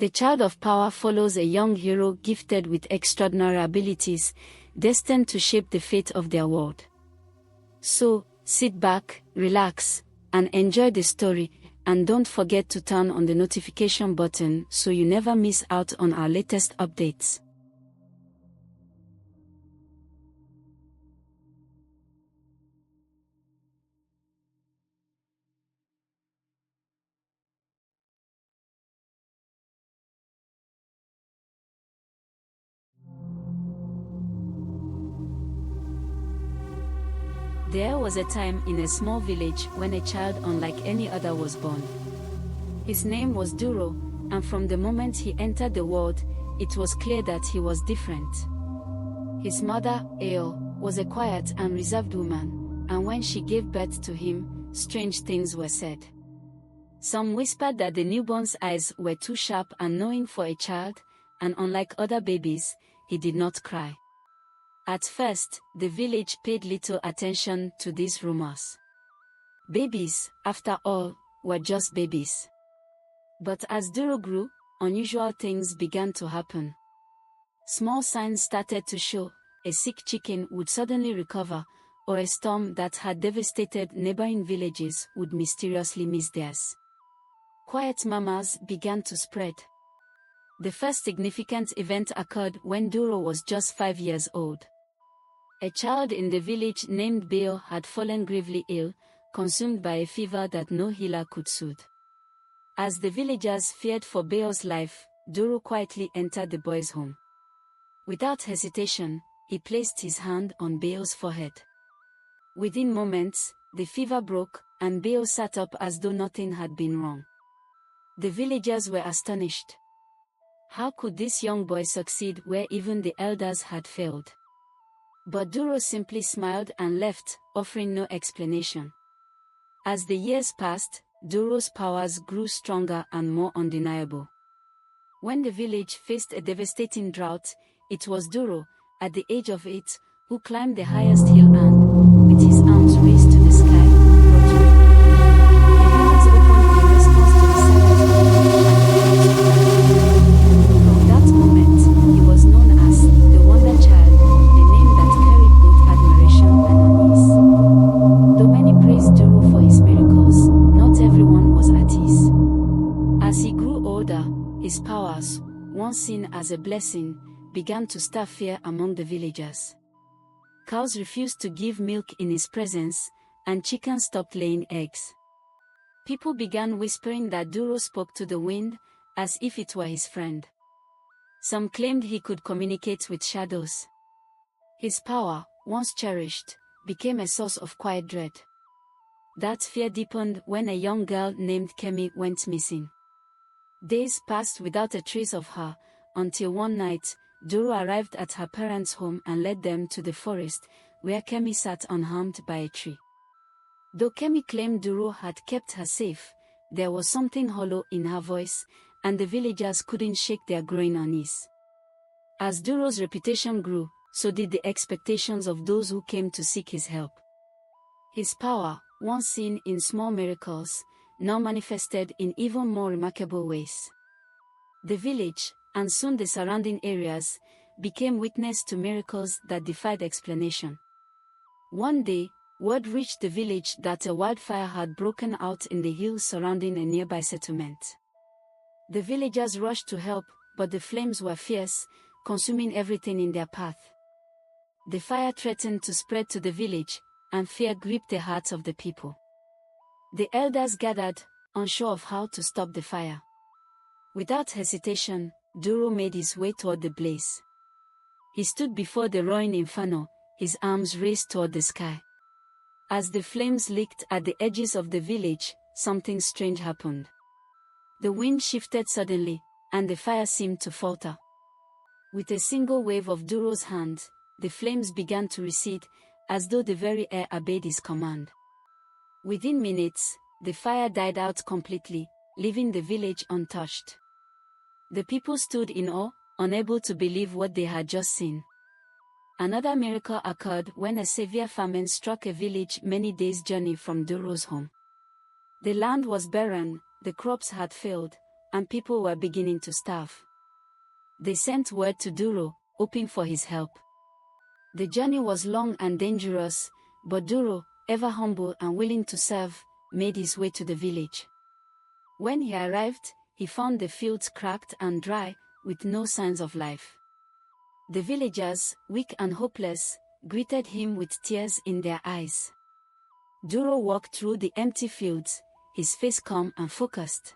The child of power follows a young hero gifted with extraordinary abilities, destined to shape the fate of their world. So, sit back, relax, and enjoy the story, and don't forget to turn on the notification button so you never miss out on our latest updates. There was a time in a small village when a child unlike any other was born. His name was Duro, and from the moment he entered the world, it was clear that he was different. His mother, Eo, was a quiet and reserved woman, and when she gave birth to him, strange things were said. Some whispered that the newborn's eyes were too sharp and knowing for a child, and unlike other babies, he did not cry. At first, the village paid little attention to these rumors. Babies, after all, were just babies. But as Duro grew, unusual things began to happen. Small signs started to show: a sick chicken would suddenly recover, or a storm that had devastated neighboring villages would mysteriously miss theirs. Quiet murmurs began to spread. The first significant event occurred when Duro was just 5 years old. A child in the village named Beo had fallen gravely ill, consumed by a fever that no healer could soothe. As the villagers feared for Beo's life, Duro quietly entered the boy's home. Without hesitation, he placed his hand on Beo's forehead. Within moments, the fever broke, and Beo sat up as though nothing had been wrong. The villagers were astonished. How could this young boy succeed where even the elders had failed? But Duro simply smiled and left, offering no explanation. As the years passed, Duro's powers grew stronger and more undeniable. When the village faced a devastating drought, it was Duro, at the age of 8, who climbed the highest hill and, with his arms raised to the sky, brought rain. The heavens opened in response to the silent cry. From that moment, he was known as the Wonder Child, a name that carried both admiration and unease. Though many praised Duro for his miracles, not everyone was at ease. As he grew older, his powers, once seen as a blessing, began to stir fear among the villagers. Cows refused to give milk in his presence, and chickens stopped laying eggs. People began whispering that Duro spoke to the wind, as if it were his friend. Some claimed he could communicate with shadows. His power, once cherished, became a source of quiet dread. That fear deepened when a young girl named Kemi went missing. Days passed without a trace of her, until one night, Duro arrived at her parents' home and led them to the forest, where Kemi sat unharmed by a tree. Though Kemi claimed Duro had kept her safe, there was something hollow in her voice, and the villagers couldn't shake their growing unease. As Duro's reputation grew, so did the expectations of those who came to seek his help. His power, once seen in small miracles, now manifested in even more remarkable ways. The village, and soon the surrounding areas, became witness to miracles that defied explanation. One day, word reached the village that a wildfire had broken out in the hills surrounding a nearby settlement. The villagers rushed to help, but the flames were fierce, consuming everything in their path. The fire threatened to spread to the village, and fear gripped the hearts of the people. The elders gathered, unsure of how to stop the fire. Without hesitation, Duro made his way toward the blaze. He stood before the roaring inferno, his arms raised toward the sky. As the flames licked at the edges of the village, something strange happened. The wind shifted suddenly, and the fire seemed to falter. With a single wave of Duro's hand, the flames began to recede, as though the very air obeyed his command. Within minutes, the fire died out completely, leaving the village untouched. The people stood in awe, unable to believe what they had just seen. Another miracle occurred when a severe famine struck a village many days' journey from Duro's home. The land was barren, the crops had failed, and people were beginning to starve. They sent word to Duro, hoping for his help. The journey was long and dangerous, but Duro, ever humble and willing to serve, made his way to the village. When he arrived, he found the fields cracked and dry, with no signs of life. The villagers, weak and hopeless, greeted him with tears in their eyes. Duro walked through the empty fields, his face calm and focused.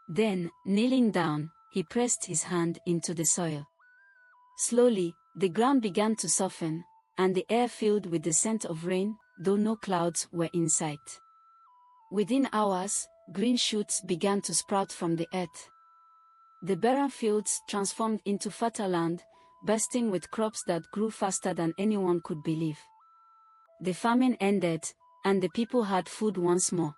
Then, kneeling down, he pressed his hand into the soil. Slowly, the ground began to soften, and the air filled with the scent of rain, though no clouds were in sight. Within hours, green shoots began to sprout from the earth. The barren fields transformed into fertile land, bursting with crops that grew faster than anyone could believe. The famine ended, and the people had food once more.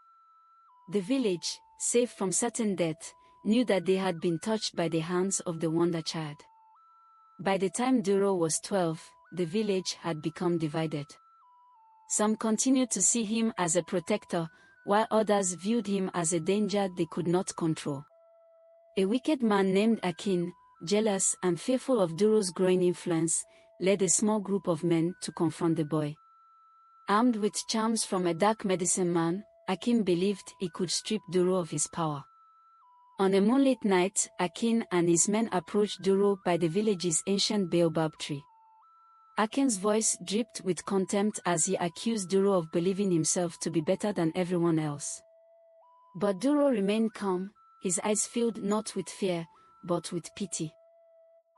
The village, safe from certain death, knew that they had been touched by the hands of the Wonder Child. By the time Duro was 12, the village had become divided. Some continued to see him as a protector, while others viewed him as a danger they could not control. A wicked man named Akin, jealous and fearful of Duro's growing influence, led a small group of men to confront the boy. Armed with charms from a dark medicine man, Akin believed he could strip Duro of his power. On a moonlit night, Akin and his men approached Duro by the village's ancient baobab tree. Akin's voice dripped with contempt as he accused Duro of believing himself to be better than everyone else. But Duro remained calm, his eyes filled not with fear, but with pity.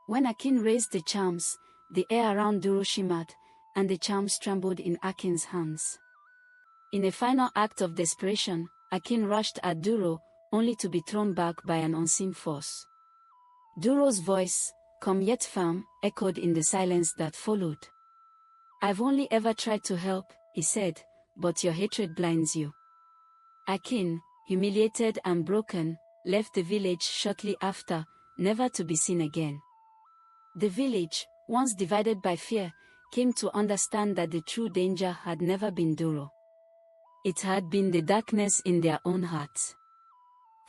When Akin raised the charms, the air around Duro shimmered, and the charms trembled in Akin's hands. In a final act of desperation, Akin rushed at Duro, only to be thrown back by an unseen force. Duro's voice, calm yet firm, echoed in the silence that followed. "I've only ever tried to help," he said, "but your hatred blinds you." Akin, humiliated and broken, left the village shortly after, never to be seen again. The village, once divided by fear, came to understand that the true danger had never been Duro. It had been the darkness in their own hearts.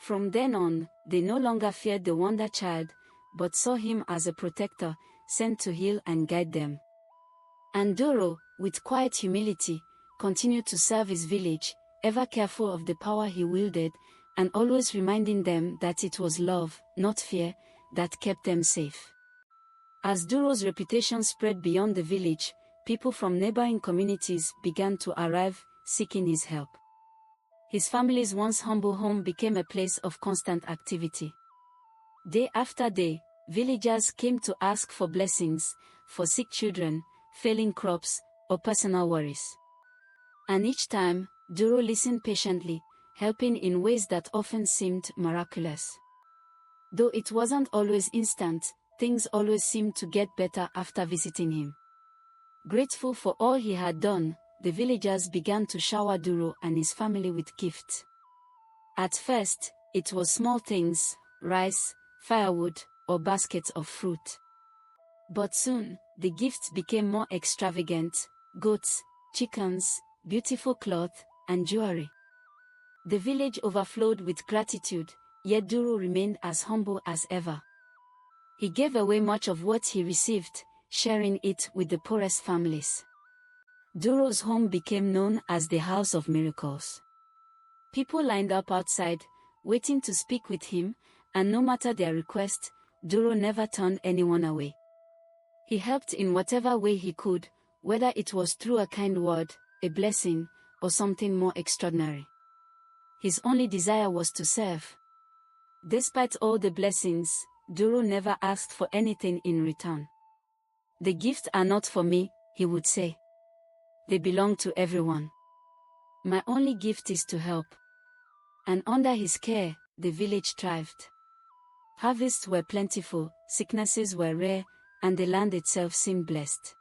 From then on, they no longer feared the Wonder Child, but saw him as a protector, sent to heal and guide them. And Duro, with quiet humility, continued to serve his village, ever careful of the power he wielded, and always reminding them that it was love, not fear, that kept them safe. As Duro's reputation spread beyond the village, people from neighboring communities began to arrive, seeking his help. His family's once humble home became a place of constant activity. Day after day, villagers came to ask for blessings, for sick children, failing crops, or personal worries. And each time, Duro listened patiently, helping in ways that often seemed miraculous. Though it wasn't always instant, things always seemed to get better after visiting him. Grateful for all he had done, the villagers began to shower Duro and his family with gifts. At first, it was small things, rice, firewood, or baskets of fruit. But soon, the gifts became more extravagant: goats, chickens, beautiful cloth, and jewelry. The village overflowed with gratitude, yet Duro remained as humble as ever. He gave away much of what he received, sharing it with the poorest families. Duro's home became known as the House of Miracles. People lined up outside, waiting to speak with him, and no matter their request, Duro never turned anyone away. He helped in whatever way he could, whether it was through a kind word, a blessing, or something more extraordinary. His only desire was to serve. Despite all the blessings, Duro never asked for anything in return. "The gifts are not for me," he would say. "They belong to everyone. My only gift is to help." And under his care, the village thrived. Harvests were plentiful, sicknesses were rare, and the land itself seemed blessed.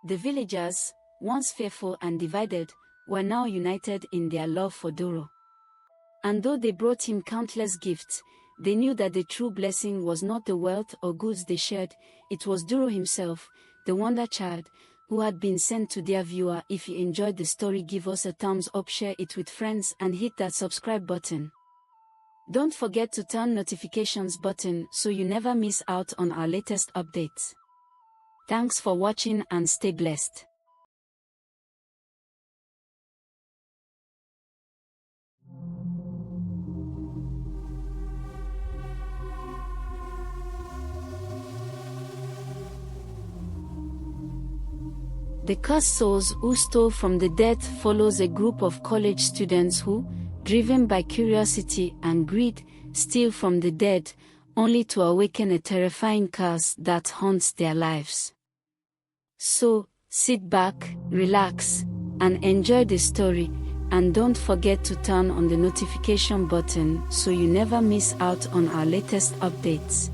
The villagers, once fearful and divided, were now united in their love for Duro. And though they brought him countless gifts, they knew that the true blessing was not the wealth or goods they shared, it was Duro himself, the Wonder Child, who had been sent to their viewer. If you enjoyed the story, give us a thumbs up, share it with friends, and hit that subscribe button. Don't forget to turn notifications button so you never miss out on our latest updates. Thanks for watching and stay blessed. The Cursed Souls Who Stole from the Dead follows a group of college students who, driven by curiosity and greed, steal from the dead, only to awaken a terrifying curse that haunts their lives. So, sit back, relax, and enjoy the story, and don't forget to turn on the notification button so you never miss out on our latest updates.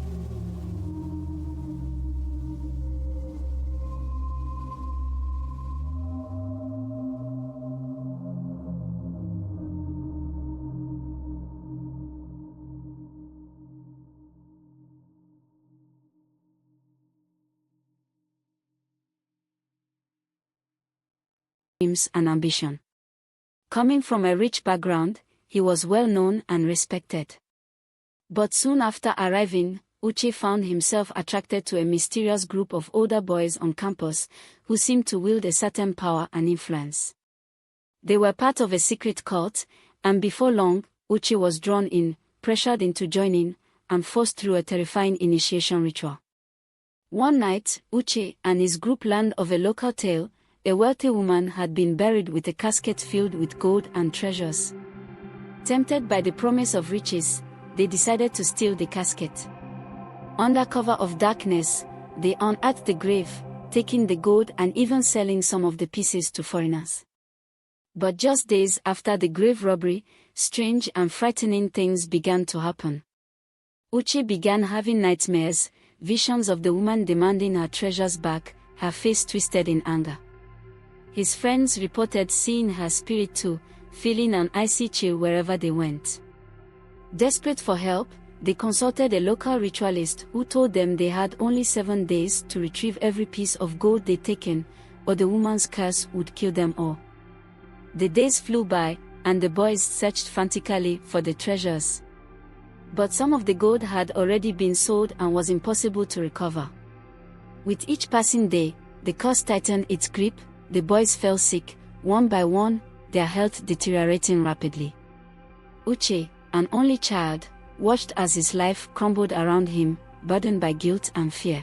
Dreams and ambition. Coming from a rich background, he was well known and respected. But soon after arriving, Uche found himself attracted to a mysterious group of older boys on campus who seemed to wield a certain power and influence. They were part of a secret cult, and before long, Uche was drawn in, pressured into joining, and forced through a terrifying initiation ritual. One night, Uche and his group learned of a local tale. A wealthy woman had been buried with a casket filled with gold and treasures. Tempted by the promise of riches, they decided to steal the casket. Under cover of darkness, they unearthed the grave, taking the gold and even selling some of the pieces to foreigners. But just days after the grave robbery, strange and frightening things began to happen. Uche began having nightmares, visions of the woman demanding her treasures back, her face twisted in anger. His friends reported seeing her spirit too, feeling an icy chill wherever they went. Desperate for help, they consulted a local ritualist who told them they had only 7 days to retrieve every piece of gold they'd taken, or the woman's curse would kill them all. The days flew by, and the boys searched frantically for the treasures. But some of the gold had already been sold and was impossible to recover. With each passing day, the curse tightened its grip. The boys fell sick, one by one, their health deteriorating rapidly. Uche, an only child, watched as his life crumbled around him, burdened by guilt and fear.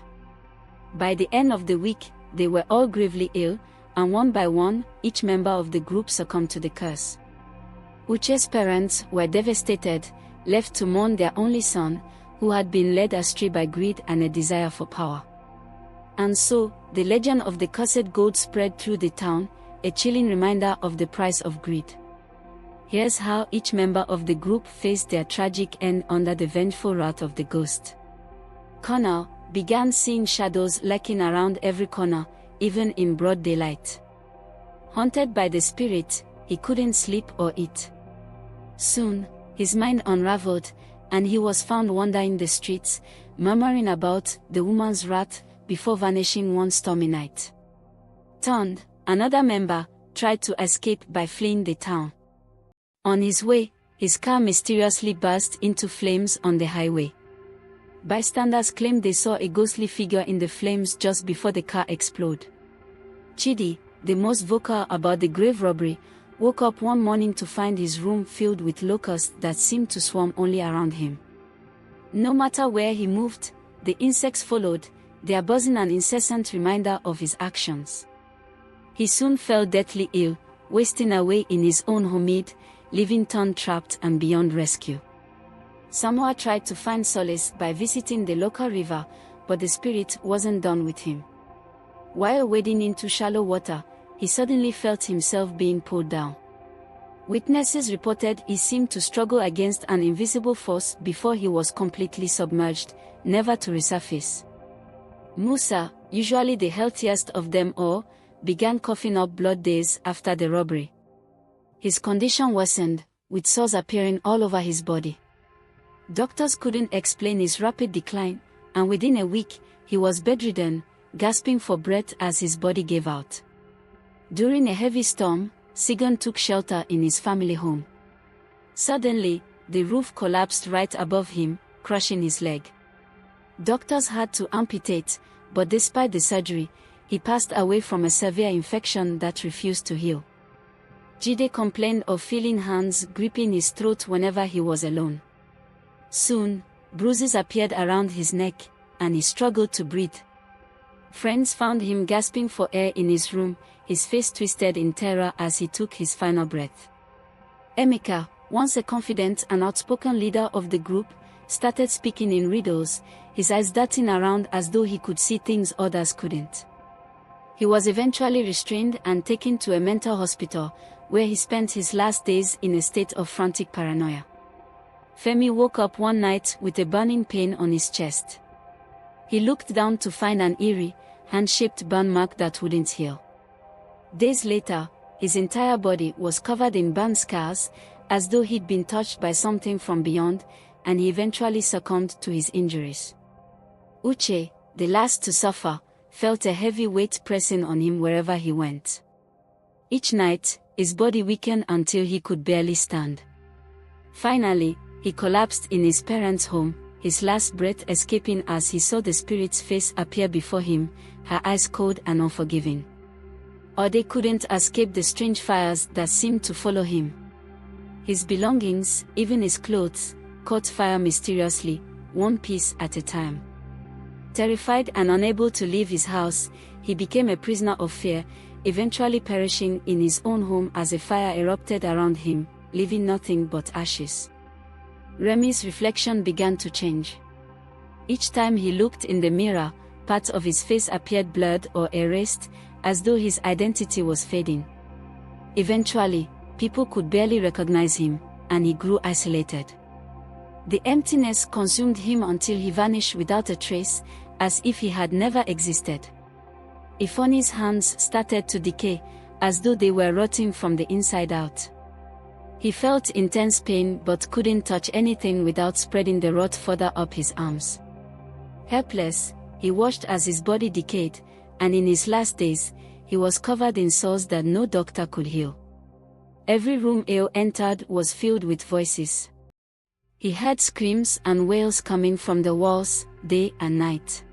By the end of the week, they were all gravely ill, and one by one, each member of the group succumbed to the curse. Uche's parents were devastated, left to mourn their only son, who had been led astray by greed and a desire for power. And so, the legend of the cursed gold spread through the town, a chilling reminder of the price of greed. Here's how each member of the group faced their tragic end under the vengeful wrath of the ghost. Connor began seeing shadows lurking around every corner, even in broad daylight. Haunted by the spirit, he couldn't sleep or eat. Soon, his mind unraveled, and he was found wandering the streets, murmuring about the woman's wrath, before vanishing one stormy night. Turned, another member, tried to escape by fleeing the town. On his way, his car mysteriously burst into flames on the highway. Bystanders claimed they saw a ghostly figure in the flames just before the car exploded. Chidi, the most vocal about the grave robbery, woke up one morning to find his room filled with locusts that seemed to swarm only around him. No matter where he moved, the insects followed, their buzzing an incessant reminder of his actions. He soon fell deathly ill, wasting away in his own homemade, leaving Ton trapped and beyond rescue. Samoa tried to find solace by visiting the local river, but the spirit wasn't done with him. While wading into shallow water, he suddenly felt himself being pulled down. Witnesses reported he seemed to struggle against an invisible force before he was completely submerged, never to resurface. Musa, usually the healthiest of them all, began coughing up blood days after the robbery. His condition worsened, with sores appearing all over his body. Doctors couldn't explain his rapid decline, and within a week, he was bedridden, gasping for breath as his body gave out. During a heavy storm, Sigon took shelter in his family home. Suddenly, the roof collapsed right above him, crushing his leg. Doctors had to amputate, but despite the surgery, he passed away from a severe infection that refused to heal. Jide complained of feeling hands gripping his throat whenever he was alone. Soon, bruises appeared around his neck, and he struggled to breathe. Friends found him gasping for air in his room, his face twisted in terror as he took his final breath. Emeka, once a confident and outspoken leader of the group, started speaking in riddles, his eyes darting around as though he could see things others couldn't. He was eventually restrained and taken to a mental hospital, where he spent his last days in a state of frantic paranoia. Femi woke up one night with a burning pain on his chest. He looked down to find an eerie, hand-shaped burn mark that wouldn't heal. Days later, his entire body was covered in burn scars, as though he'd been touched by something from beyond, and he eventually succumbed to his injuries. Uche, the last to suffer, felt a heavy weight pressing on him wherever he went. Each night, his body weakened until he could barely stand. Finally, he collapsed in his parents' home, his last breath escaping as he saw the spirit's face appear before him, her eyes cold and unforgiving. Or they couldn't escape the strange fires that seemed to follow him. His belongings, even his clothes, caught fire mysteriously, one piece at a time. Terrified and unable to leave his house, he became a prisoner of fear, eventually perishing in his own home as a fire erupted around him, leaving nothing but ashes. Remi's reflection began to change. Each time he looked in the mirror, parts of his face appeared blurred or erased, as though his identity was fading. Eventually, people could barely recognize him, and he grew isolated. The emptiness consumed him until he vanished without a trace, as if he had never existed. Ifoni's hands started to decay, as though they were rotting from the inside out. He felt intense pain but couldn't touch anything without spreading the rot further up his arms. Helpless, he watched as his body decayed, and in his last days, he was covered in sores that no doctor could heal. Every room Eo entered was filled with voices. He heard screams and wails coming from the walls, day and night.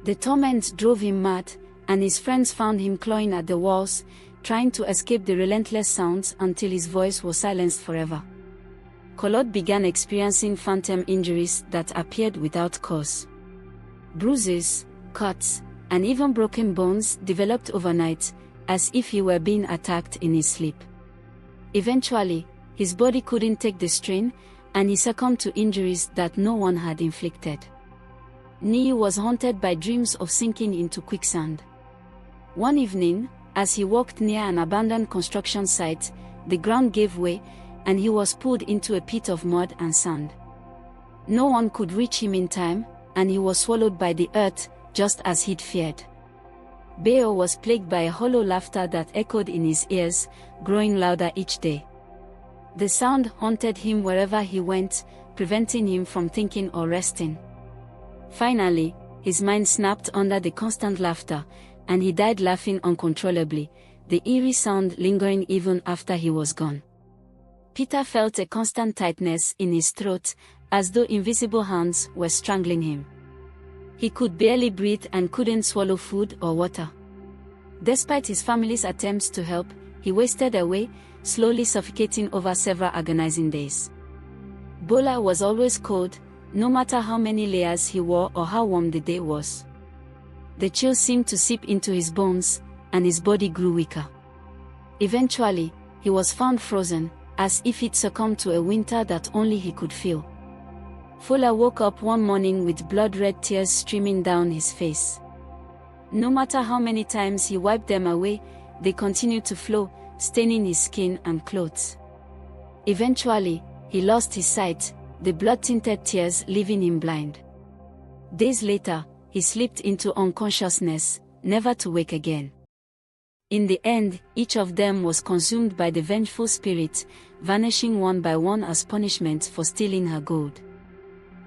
The torment drove him mad, and his friends found him clawing at the walls, trying to escape the relentless sounds until his voice was silenced forever. Kolot began experiencing phantom injuries that appeared without cause. Bruises, cuts, and even broken bones developed overnight, as if he were being attacked in his sleep. Eventually, his body couldn't take the strain, and he succumbed to injuries that no one had inflicted. Nii was haunted by dreams of sinking into quicksand. One evening, as he walked near an abandoned construction site, the ground gave way, and he was pulled into a pit of mud and sand. No one could reach him in time, and he was swallowed by the earth, just as he'd feared. Beo was plagued by a hollow laughter that echoed in his ears, growing louder each day. The sound haunted him wherever he went, preventing him from thinking or resting. Finally, his mind snapped under the constant laughter, and he died laughing uncontrollably, the eerie sound lingering even after he was gone. Peter felt a constant tightness in his throat, as though invisible hands were strangling him. He could barely breathe and couldn't swallow food or water. Despite his family's attempts to help, he wasted away, slowly suffocating over several agonizing days. Bola was always cold, no matter how many layers he wore or how warm the day was. The chill seemed to seep into his bones, and his body grew weaker. Eventually, he was found frozen, as if he'd succumbed to a winter that only he could feel. Fola woke up one morning with blood-red tears streaming down his face. No matter how many times he wiped them away, they continued to flow, staining his skin and clothes. Eventually, he lost his sight, the blood-tinted tears leaving him blind. Days later, he slipped into unconsciousness, never to wake again. In the end, each of them was consumed by the vengeful spirit, vanishing one by one as punishment for stealing her gold.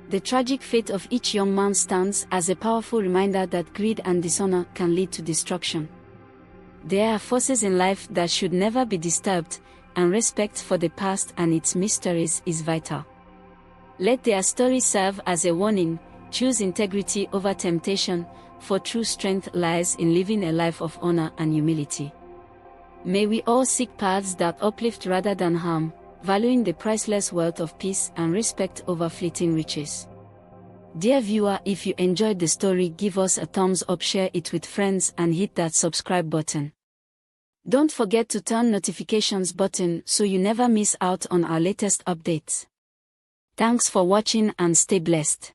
The tragic fate of each young man stands as a powerful reminder that greed and dishonor can lead to destruction. There are forces in life that should never be disturbed, and respect for the past and its mysteries is vital. Let their story serve as a warning: choose integrity over temptation, for true strength lies in living a life of honor and humility. May we all seek paths that uplift rather than harm, valuing the priceless wealth of peace and respect over fleeting riches. Dear viewer, if you enjoyed the story, give us a thumbs up, share it with friends, and hit that subscribe button. Don't forget to turn notifications button so you never miss out on our latest updates. Thanks for watching and stay blessed.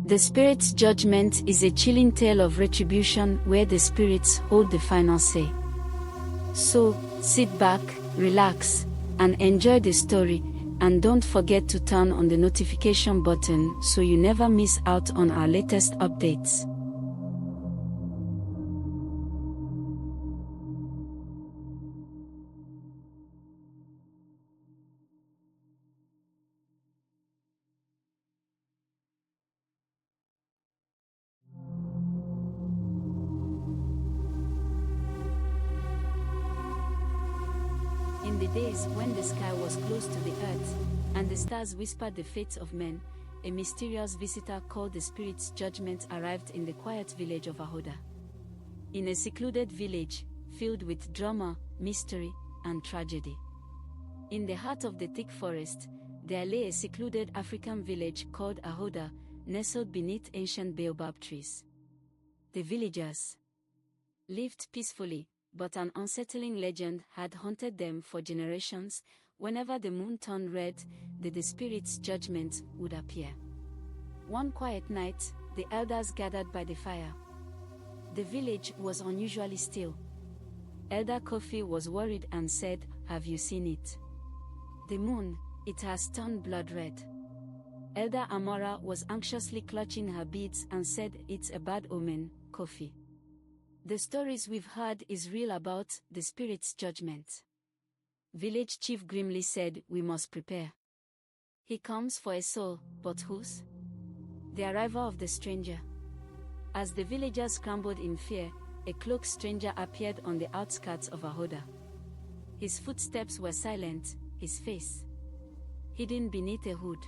The Spirit's Judgment is a chilling tale of retribution where the spirits hold the final say. So, sit back, relax, and enjoy the story, and don't forget to turn on the notification button so you never miss out on our latest updates. In the days when the sky was close to the earth, and the stars whispered the fates of men, a mysterious visitor called the Spirit's Judgment arrived in the quiet village of Ahoda. In a secluded village, filled with drama, mystery, and tragedy. In the heart of the thick forest, there lay a secluded African village called Ahoda, nestled beneath ancient baobab trees. The villagers lived peacefully, but an unsettling legend had haunted them for generations. Whenever the moon turned red, the Spirit's Judgment would appear. One quiet night, the elders gathered by the fire. The village was unusually still. Elder Kofi was worried and said, "Have you seen it? The moon, it has turned blood red." Elder Amora was anxiously clutching her beads and said, "It's a bad omen, Kofi. The stories we've heard is real about the Spirit's Judgment." Village chief grimly said, "We must prepare. He comes for a soul, but whose?" The arrival of the stranger. As the villagers scrambled in fear, a cloaked stranger appeared on the outskirts of Ahoda. His footsteps were silent, his face hidden beneath a hood.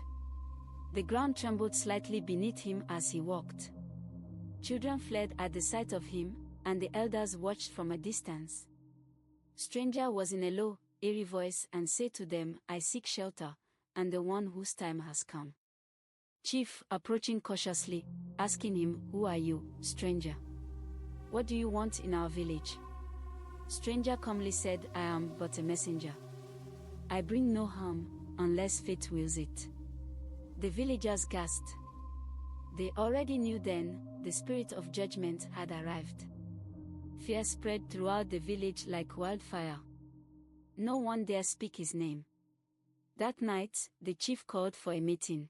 The ground trembled slightly beneath him as he walked. Children fled at the sight of him, and the elders watched from a distance. Stranger was in a low, eerie voice and said to them, "I seek shelter, and the one whose time has come." Chief, approaching cautiously, asking him, "Who are you, stranger? What do you want in our village?" Stranger calmly said, "I am but a messenger. I bring no harm, unless fate wills it." The villagers gasped. They already knew then, the Spirit of Judgment had arrived. Fear spread throughout the village like wildfire. No one dare speak his name. That night, the chief called for a meeting.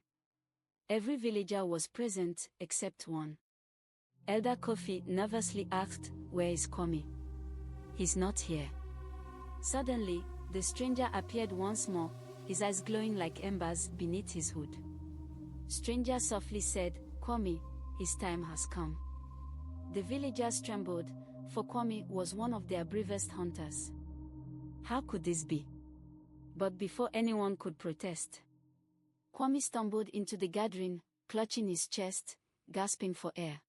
Every villager was present, except one. Elder Kofi nervously asked, "Where is Kwame?" "He's not here." Suddenly, the stranger appeared once more, his eyes glowing like embers beneath his hood. Stranger softly said, "Kwame, his time has come." The villagers trembled, for Kwame was one of their bravest hunters. How could this be? But before anyone could protest, Kwame stumbled into the gathering, clutching his chest, gasping for air.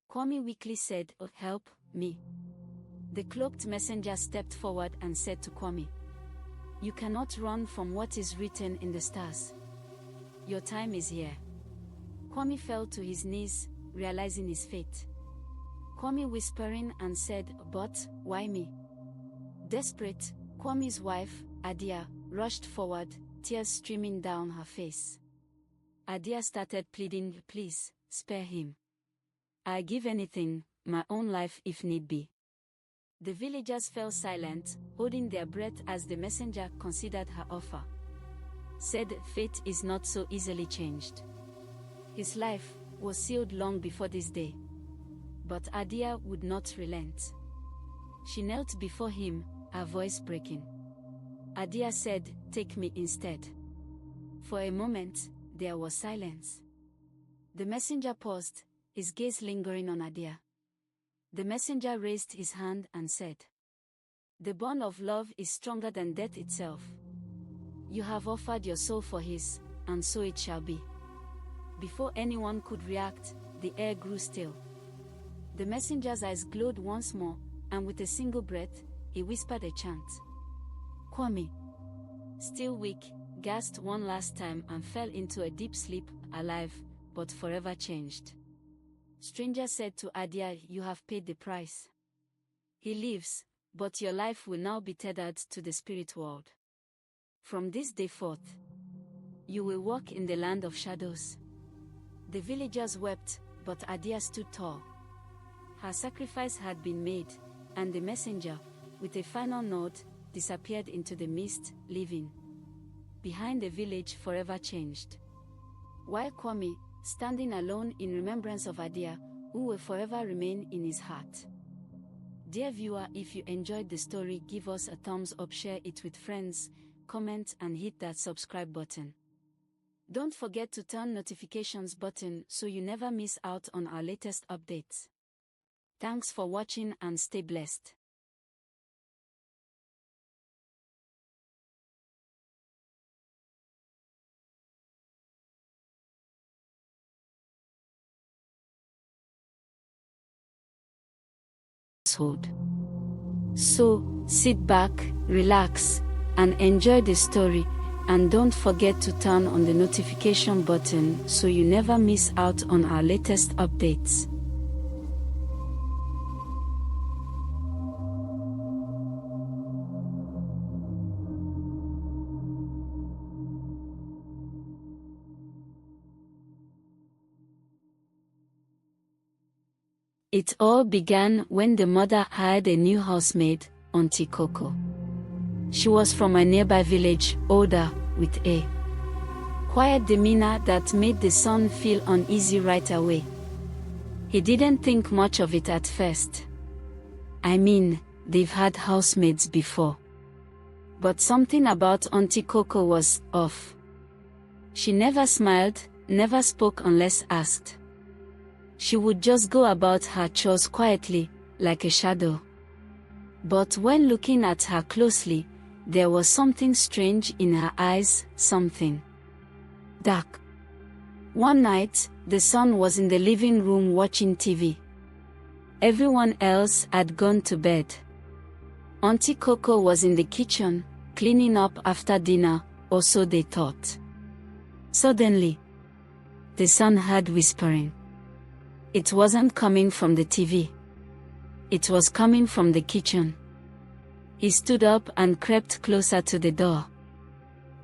Kwame weakly said, "Oh, help me." The cloaked messenger stepped forward and said to Kwame, "You cannot run from what is written in the stars. Your time is here." Kwame fell to his knees, realizing his fate. Kwame whispering and said, "But why me?" Desperate, Kwame's wife, Adia, rushed forward, tears streaming down her face. Adia started pleading, "Please, spare him. I give anything, my own life if need be." The villagers fell silent, holding their breath as the messenger considered her offer. Said, "Fate is not so easily changed. His life was sealed long before this day." But Adia would not relent. She knelt before him, her voice breaking. Adia said, "Take me instead." For a moment, there was silence. The messenger paused, his gaze lingering on Adia. The messenger raised his hand and said, "The bond of love is stronger than death itself. You have offered your soul for his, and so it shall be." Before anyone could react, the air grew still. The messenger's eyes glowed once more, and with a single breath, he whispered a chant. Kwame, still weak, gasped one last time and fell into a deep sleep, alive, but forever changed. Stranger said to Adia, "You have paid the price. He lives, but your life will now be tethered to the spirit world. From this day forth, you will walk in the land of shadows." The villagers wept, but Adia stood tall. Her sacrifice had been made, and the messenger, with a final nod, disappeared into the mist, leaving behind a village forever changed. While Kwame, standing alone in remembrance of Adia, who will forever remain in his heart. Dear viewer, if you enjoyed the story, give us a thumbs up, share it with friends, comment and hit that subscribe button. Don't forget to turn notifications button so you never miss out on our latest updates. Thanks for watching and stay blessed. So, sit back, relax, and enjoy the story, and don't forget to turn on the notification button so you never miss out on our latest updates. It all began when the mother hired a new housemaid, Auntie Coco. She was from a nearby village, older, with a quiet demeanor that made the son feel uneasy right away. He didn't think much of it at first. I mean, they've had housemaids before. But something about Auntie Coco was off. She never smiled, never spoke unless asked. She would just go about her chores quietly, like a shadow. But when looking at her closely, there was something strange in her eyes, something dark. One night, the son was in the living room watching TV. Everyone else had gone to bed. Auntie Coco was in the kitchen, cleaning up after dinner, or so they thought. Suddenly, the son heard whispering. It wasn't coming from the TV. It was coming from the kitchen. He stood up and crept closer to the door.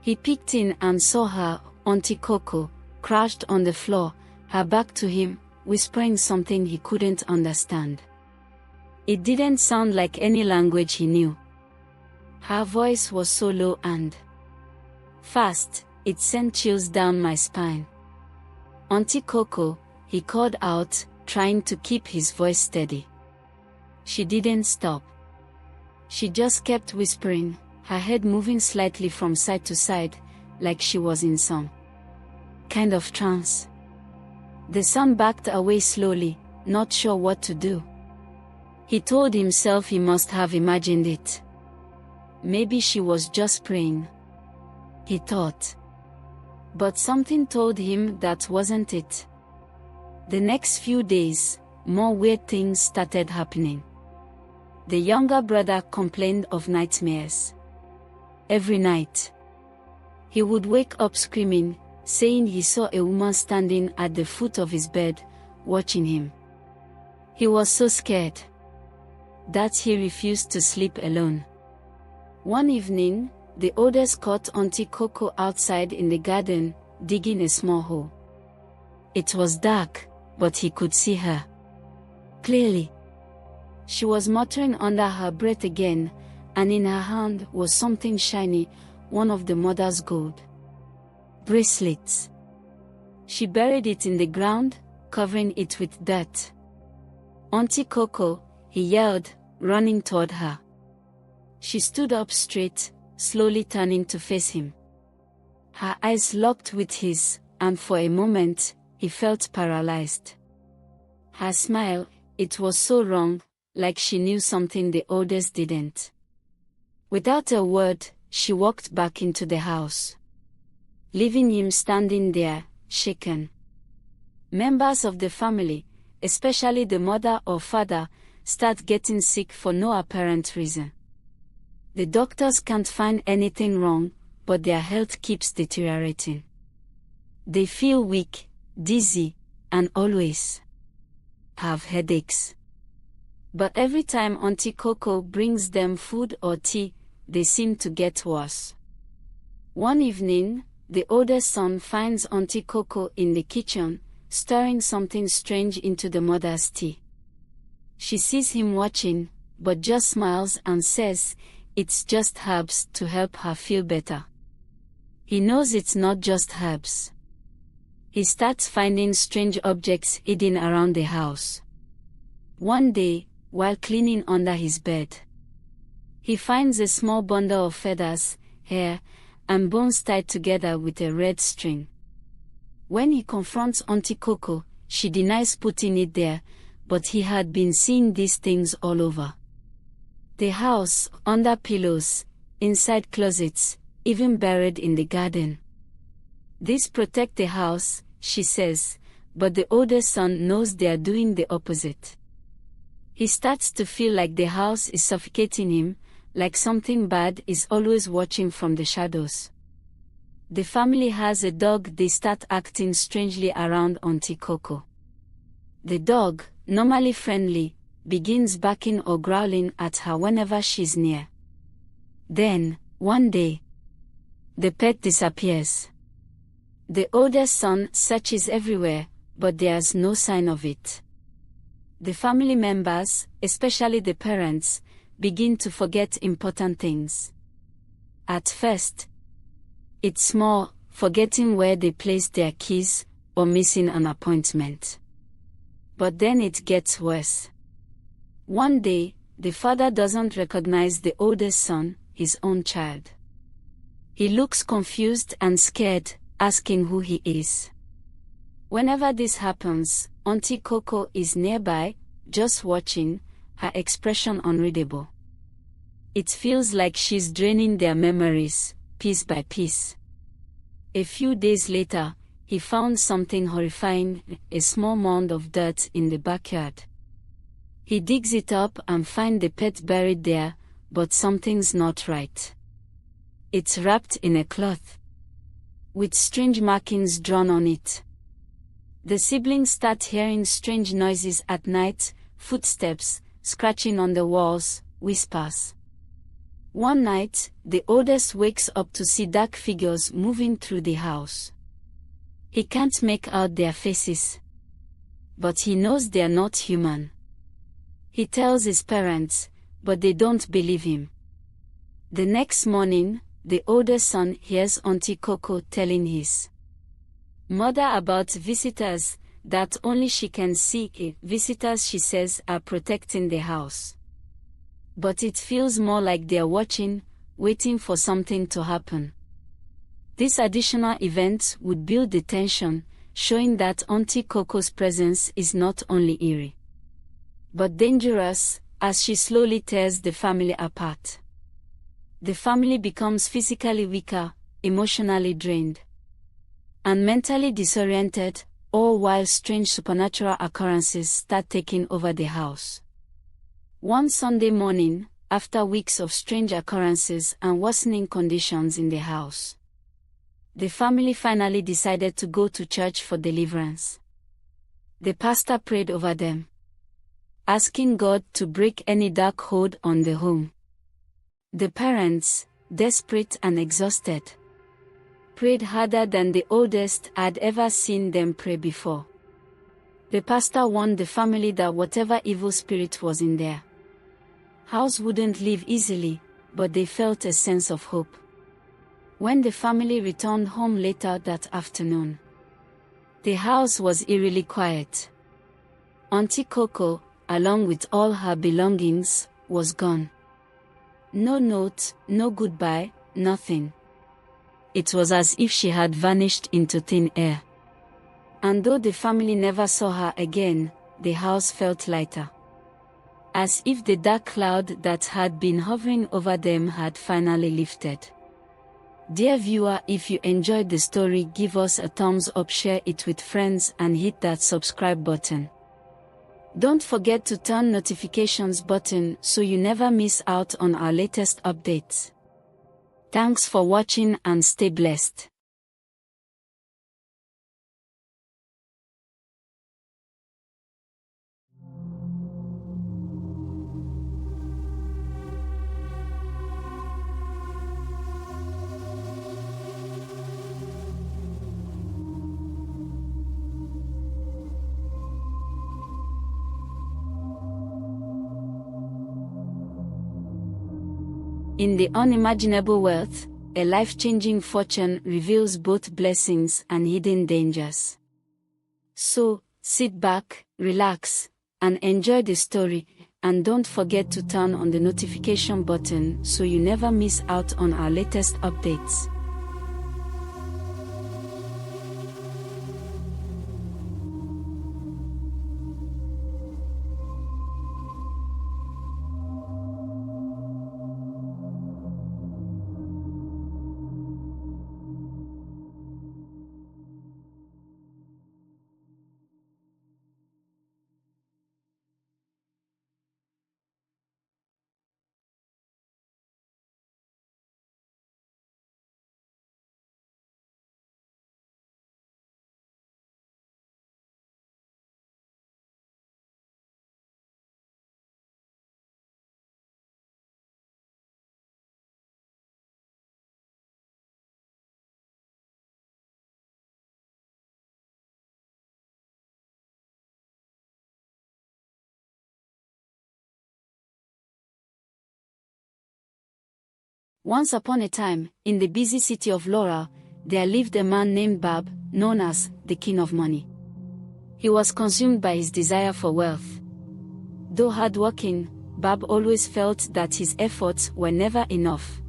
He peeked in and saw her, Auntie Coco, crouched on the floor, her back to him, whispering something he couldn't understand. It didn't sound like any language he knew. Her voice was so low and fast, it sent chills down my spine. "Auntie Coco," he called out, trying to keep his voice steady. She didn't stop. She just kept whispering, her head moving slightly from side to side, like she was in some kind of trance. The son backed away slowly, not sure what to do. He told himself he must have imagined it. Maybe she was just praying, he thought. But something told him that wasn't it. The next few days, more weird things started happening. The younger brother complained of nightmares. Every night, he would wake up screaming, saying he saw a woman standing at the foot of his bed, watching him. He was so scared that he refused to sleep alone. One evening, the oldest caught Auntie Coco outside in the garden, digging a small hole. It was dark, but he could see her clearly. She was muttering under her breath again, and in her hand was something shiny, one of the mother's gold bracelets. She buried it in the ground, covering it with dirt. "Auntie Coco," he yelled, running toward her. She stood up straight, slowly turning to face him. Her eyes locked with his, and for a moment, he felt paralyzed. Her smile, it was so wrong, like she knew something the others didn't. Without a word, she walked back into the house, leaving him standing there, shaken. Members of the family, especially the mother or father, start getting sick for no apparent reason. The doctors can't find anything wrong, but their health keeps deteriorating. They feel weak, dizzy, and always have headaches. But every time Auntie Coco brings them food or tea, they seem to get worse. One evening, the oldest son finds Auntie Coco in the kitchen, stirring something strange into the mother's tea. She sees him watching, but just smiles and says, "It's just herbs," to help her feel better. He knows it's not just herbs. He starts finding strange objects hidden around the house. One day, while cleaning under his bed, he finds a small bundle of feathers, hair, and bones tied together with a red string. When he confronts Auntie Coco, she denies putting it there, but he had been seeing these things all over the house, under pillows, inside closets, even buried in the garden. These protect the house, she says, but the oldest son knows they are doing the opposite. He starts to feel like the house is suffocating him, like something bad is always watching from the shadows. The family has a dog. They start acting strangely around Auntie Coco. The dog, normally friendly, begins barking or growling at her whenever she's near. Then, one day, the pet disappears. The oldest son searches everywhere, but there's no sign of it. The family members, especially the parents, begin to forget important things. At first, it's more forgetting where they placed their keys or missing an appointment. But then it gets worse. One day, the father doesn't recognize the oldest son, his own child. He looks confused and scared, asking who he is. Whenever this happens, Auntie Coco is nearby, just watching, her expression unreadable. It feels like she's draining their memories, piece by piece. A few days later, he found something horrifying, a small mound of dirt in the backyard. He digs it up and finds the pet buried there, but something's not right. It's wrapped in a cloth, with strange markings drawn on it. The siblings start hearing strange noises at night, footsteps, scratching on the walls, whispers. One night, the oldest wakes up to see dark figures moving through the house. He can't make out their faces, but he knows they're not human. He tells his parents, but they don't believe him. The next morning, the oldest son hears Auntie Coco telling his mother about visitors that only she can see. Visitors, she says, are protecting the house. But it feels more like they're watching, waiting for something to happen. This additional event would build the tension, showing that Auntie Coco's presence is not only eerie, but dangerous, as she slowly tears the family apart. The family becomes physically weaker, emotionally drained, and mentally disoriented, all while strange supernatural occurrences start taking over the house. One Sunday morning, after weeks of strange occurrences and worsening conditions in the house, the family finally decided to go to church for deliverance. The pastor prayed over them, asking God to break any dark hold on the home. The parents, desperate and exhausted, prayed harder than the oldest had ever seen them pray before. The pastor warned the family that whatever evil spirit was in their house wouldn't leave easily, but they felt a sense of hope. When the family returned home later that afternoon, the house was eerily quiet. Auntie Coco, along with all her belongings, was gone. No note, no goodbye, nothing. It was as if she had vanished into thin air. And though the family never saw her again, the house felt lighter. As if the dark cloud that had been hovering over them had finally lifted. Dear viewer, if you enjoyed the story, give us a thumbs up, share it with friends, and hit that subscribe button. Don't forget to turn notifications button so you never miss out on our latest updates. Thanks for watching and stay blessed. In the unimaginable wealth, a life-changing fortune reveals both blessings and hidden dangers. So, sit back, relax, and enjoy the story, and don't forget to turn on the notification button so you never miss out on our latest updates. Once upon a time, in the busy city of Laura, there lived a man named Bab, known as the King of Money. He was consumed by his desire for wealth. Though hardworking, Bab always felt that his efforts were never enough.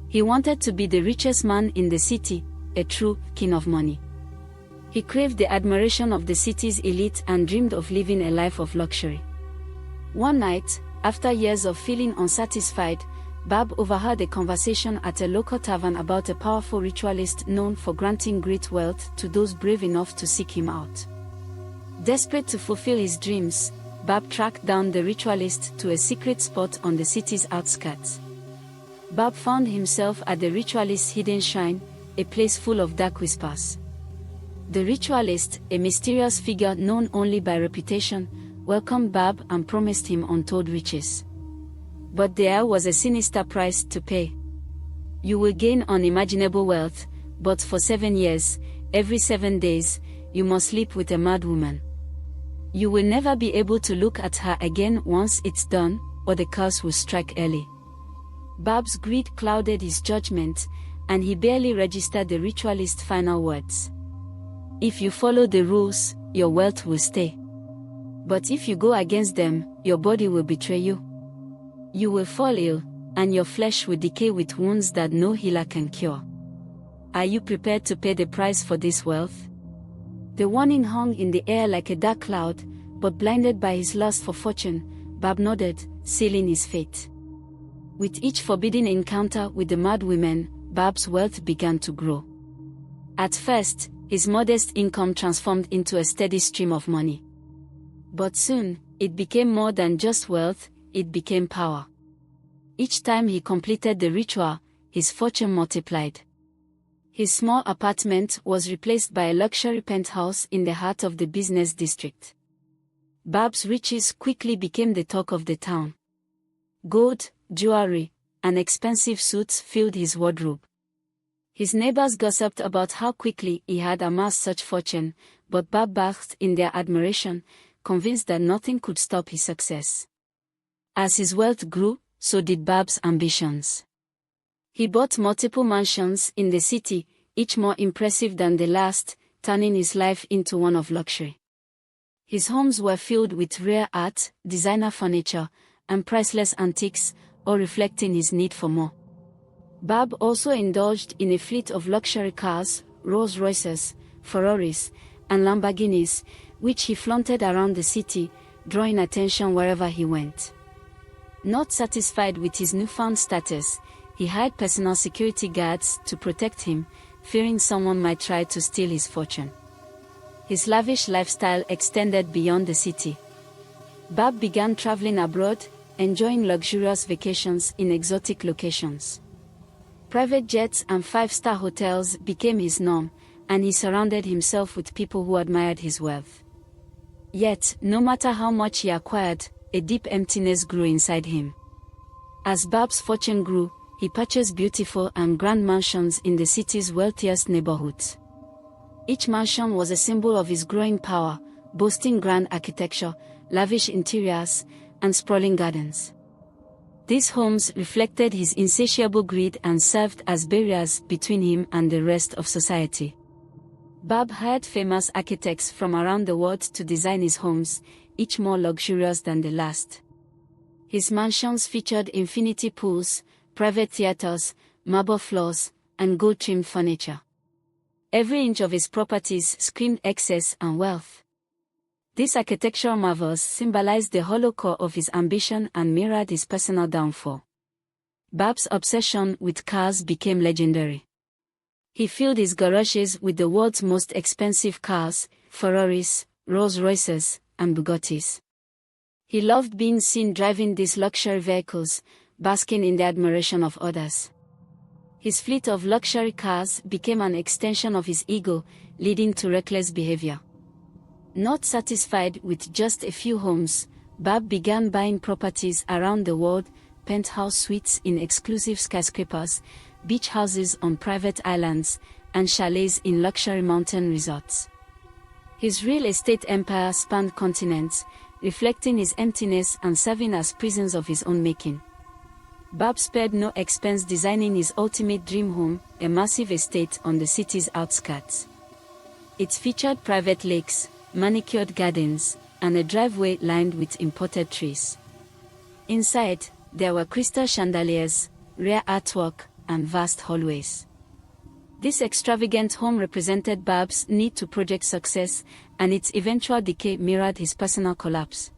He wanted to be the richest man in the city, a true king of money. He craved the admiration of the city's elite and dreamed of living a life of luxury. One night, after years of feeling unsatisfied, Bab overheard a conversation at a local tavern about a powerful ritualist known for granting great wealth to those brave enough to seek him out. Desperate to fulfill his dreams, Bab tracked down the ritualist to a secret spot on the city's outskirts. Bab found himself at the ritualist's hidden shrine, a place full of dark whispers. The ritualist, a mysterious figure known only by reputation, welcomed Bab and promised him untold riches. But there was a sinister price to pay. You will gain unimaginable wealth, but for 7 years, every 7 days, you must sleep with a mad woman. You will never be able to look at her again once it's done, or the curse will strike early. Bab's greed clouded his judgment, and he barely registered the ritualist's final words. If you follow the rules, your wealth will stay. But if you go against them, your body will betray you. You will fall ill, and your flesh will decay with wounds that no healer can cure. Are you prepared to pay the price for this wealth? The warning hung in the air like a dark cloud, but blinded by his lust for fortune, Bab nodded, sealing his fate. With each forbidden encounter with the mad women, Bab's wealth began to grow. At first, his modest income transformed into a steady stream of money. But soon, it became more than just wealth, it became power. Each time he completed the ritual, his fortune multiplied. His small apartment was replaced by a luxury penthouse in the heart of the business district. Bab's riches quickly became the talk of the town. Gold, jewelry, and expensive suits filled his wardrobe. His neighbors gossiped about how quickly he had amassed such fortune, but Bab basked in their admiration, convinced that nothing could stop his success. As his wealth grew, so did Bab's ambitions. He bought multiple mansions in the city, each more impressive than the last, turning his life into one of luxury. His homes were filled with rare art, designer furniture, and priceless antiques, all reflecting his need for more. Bab also indulged in a fleet of luxury cars, Rolls-Royces, Ferraris, and Lamborghinis, which he flaunted around the city, drawing attention wherever he went. Not satisfied with his newfound status, he hired personal security guards to protect him, fearing someone might try to steal his fortune. His lavish lifestyle extended beyond the city. Bab began traveling abroad, enjoying luxurious vacations in exotic locations. Private jets and five-star hotels became his norm, and he surrounded himself with people who admired his wealth. Yet, no matter how much he acquired, a deep emptiness grew inside him. As Bab's fortune grew, he purchased beautiful and grand mansions in the city's wealthiest neighborhoods. Each mansion was a symbol of his growing power, boasting grand architecture, lavish interiors, and sprawling gardens. These homes reflected his insatiable greed and served as barriers between him and the rest of society. Bab hired famous architects from around the world to design his homes, each more luxurious than the last. His mansions featured infinity pools, private theaters, marble floors, and gold-trimmed furniture. Every inch of his properties screamed excess and wealth. These architectural marvels symbolized the hollow core of his ambition and mirrored his personal downfall. Bab's obsession with cars became legendary. He filled his garages with the world's most expensive cars, Ferraris, Rolls-Royces, and Bugattis. He loved being seen driving these luxury vehicles, basking in the admiration of others. His fleet of luxury cars became an extension of his ego, leading to reckless behavior. Not satisfied with just a few homes, Bab began buying properties around the world, penthouse suites in exclusive skyscrapers, beach houses on private islands, and chalets in luxury mountain resorts. His real estate empire spanned continents, reflecting his emptiness and serving as prisons of his own making. Bab spared no expense designing his ultimate dream home, a massive estate on the city's outskirts. It featured private lakes, manicured gardens, and a driveway lined with imported trees. Inside, there were crystal chandeliers, rare artwork, and vast hallways. This extravagant home represented Bab's need to project success, and its eventual decay mirrored his personal collapse.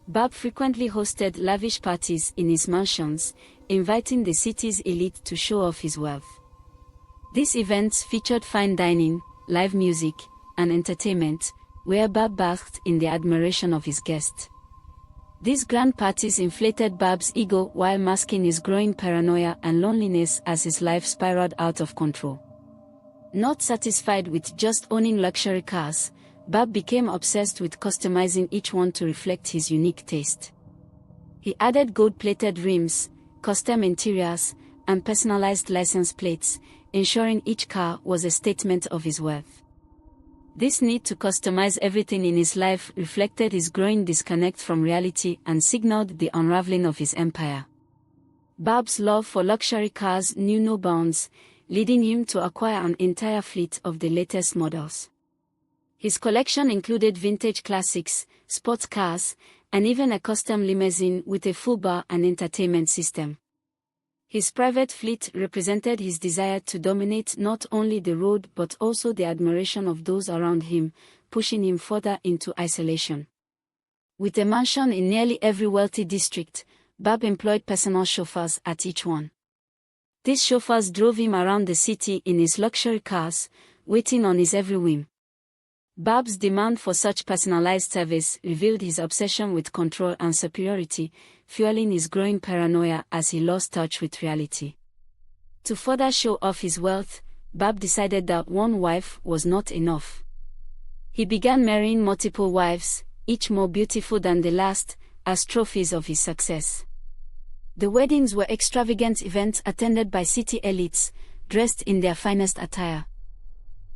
Bab frequently hosted lavish parties in his mansions, inviting the city's elite to show off his wealth. These events featured fine dining, live music, and entertainment, where Bab basked in the admiration of his guests. These grand parties inflated Bab's ego while masking his growing paranoia and loneliness as his life spiraled out of control. Not satisfied with just owning luxury cars, Bab became obsessed with customizing each one to reflect his unique taste. He added gold-plated rims, custom interiors, and personalized license plates, ensuring each car was a statement of his wealth. This need to customize everything in his life reflected his growing disconnect from reality and signaled the unraveling of his empire. Bab's love for luxury cars knew no bounds, leading him to acquire an entire fleet of the latest models. His collection included vintage classics, sports cars, and even a custom limousine with a full bar and entertainment system. His private fleet represented his desire to dominate not only the road but also the admiration of those around him, pushing him further into isolation. With a mansion in nearly every wealthy district, Bab employed personal chauffeurs at each one. These chauffeurs drove him around the city in his luxury cars, waiting on his every whim. Bab's demand for such personalized service revealed his obsession with control and superiority, fueling his growing paranoia as he lost touch with reality. To further show off his wealth, Bab decided that one wife was not enough. He began marrying multiple wives, each more beautiful than the last, as trophies of his success. The weddings were extravagant events attended by city elites, dressed in their finest attire.